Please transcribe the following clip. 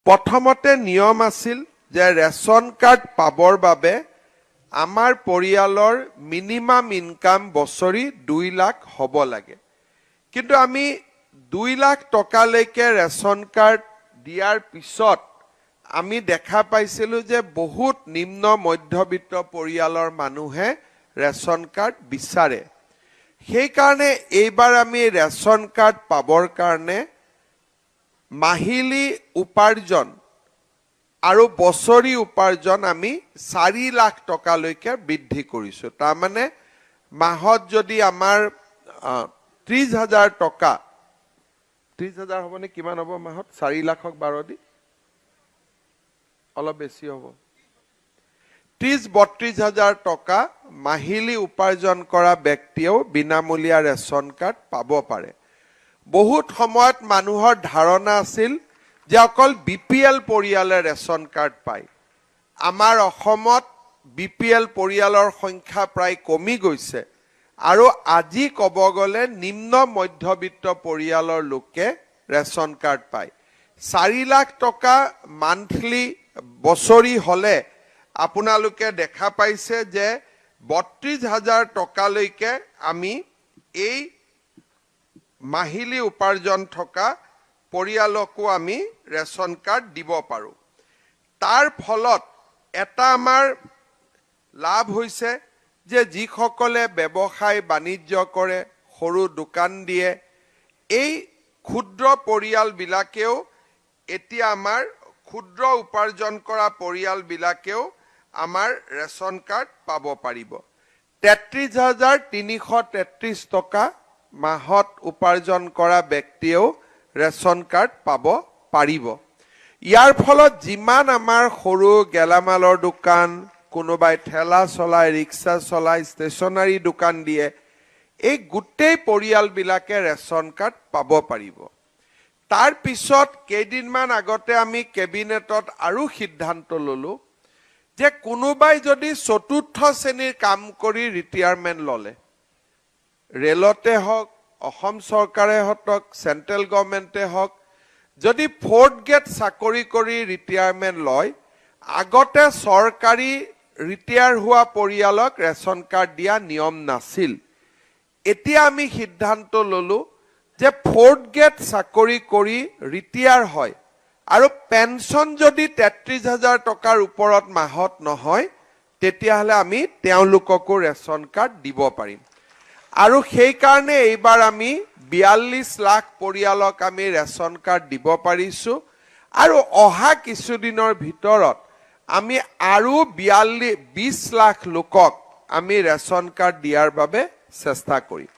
প্ৰথমতে নিয়ম আছিল যে ৰেচন কাৰ্ড পাবৰ বাবে আমাৰ পৰিয়ালৰ মিনিমাম ইনকাম বছৰি 2 লাখ হ'ব লাগে। কিন্তু আমি 2 লাখ টকালৈকে ৰেচন কাৰ্ড দিয়াৰ পিছত আমি দেখা পাইছিলোঁ যে বহুত নিম্ন মধ্যবিত্ত পৰিয়ালৰ মানুহে ৰেচন কাৰ্ড বিচাৰে। সেইকাৰণে এইবাৰ আমি ৰেচন কাৰ্ড পাবৰ কাৰণে মাহিলী উপাৰ্জন আৰু বছৰি উপাৰ্জন আমি 4 লাখ টকালৈকে বৃদ্ধি কৰিছোঁ। তাৰমানে মাহত যদি আমাৰ 30,000 টকা 30,000 হ'বনে কিমান হ'ব মাহত 4 লাখক 12 দি অলপ বেছি হ'ব 30-32,000 টকা মাহিলী উপাৰ্জন কৰা ব্যক্তিয়েও বিনামূলীয়া ৰেচন কাৰ্ড পাব পাৰে। বহুত সময়ত মানুহৰ ধাৰণা আছিল যে অকল BPL পৰিয়ালে ৰেচন কাৰ্ড পায়। আমাৰ অসমত BPL পৰিয়ালৰ সংখ্যা প্ৰায় কমি গৈছে আৰু আজি ক'ব গ'লে নিম্ন মধ্যবিত্ত পৰিয়ালৰ লোকে ৰেচন কাৰ্ড পায়। 4 লাখ টকা মান্থলি বছৰি হ'লে আপোনালোকে দেখা পাইছে যে 32,000 টকালৈকে আমি এই মাহিলী উপাৰ্জন থকা পৰিয়ালকো আমি ৰেচন কাৰ্ড দিব পাৰোঁ। তাৰ ফলত এটা আমাৰ লাভ হৈছে যে যিসকলে ব্যৱসায় বাণিজ্য কৰে, সৰু দোকান দিয়ে, এই ক্ষুদ্ৰ পৰিয়ালবিলাকেও এতিয়া আমাৰ ক্ষুদ্ৰ উপাৰ্জন কৰা পৰিয়ালবিলাকেও আমাৰ ৰেচন কাৰ্ড পাব পাৰিব। 33,333 টকা মাহত উপাৰ্জন কৰা ব্যক্তিয়েও ৰেচন কাৰ্ড পাব পাৰিব। ইয়াৰ ফলত যিমান আমাৰ সৰু গেলামালৰ দোকান, কোনোবাই ঠেলা চলাই, ৰিক্সা চলাই, ষ্টেচনাৰী দোকান দিয়ে, এই গোটেই পৰিয়ালবিলাকে ৰেচন কাৰ্ড পাব পাৰিব। তাৰ পিছত কেইদিনমান আগতে আমি কেবিনেটত আৰু সিদ্ধান্ত ল'লোঁ যে কোনোবাই যদি 4ৰ্থ শ্ৰেণীৰ কাম কৰি ৰিটায়াৰমেণ্ট ল'লে, ৰেলতে হওক, অসম চৰকাৰে হওক, চেণ্ট্ৰেল গভৰ্ণমেণ্টে হওক, যদি 4th গ্ৰেড চাকৰি কৰি ৰিটায়াৰমেণ্ট লয়, আগতে চৰকাৰী ৰিটায়াৰ হোৱা পৰিয়ালক ৰেচন কাৰ্ড দিয়া নিয়ম নাছিল। এতিয়া আমি সিদ্ধান্ত ল'লোঁ যে 4th গ্ৰেড চাকৰি কৰি ৰিটায়াৰ হয় আৰু পেঞ্চন যদি 33,000 টকাৰ ওপৰত মাহত নহয়, তেতিয়াহ'লে আমি তেওঁলোককো ৰেচন কাৰ্ড দিব পাৰিম। আৰু সেইকাৰণে এইবাৰ আমি 42 লাখ পৰিয়ালক আমি ৰেচন কাৰ্ড দিব পাৰিছোঁ আৰু অহা কিছুদিনৰ ভিতৰত আমি আৰু 20 লাখ লোকক আমি ৰেচন কাৰ্ড দিয়াৰ বাবে চেষ্টা কৰিম।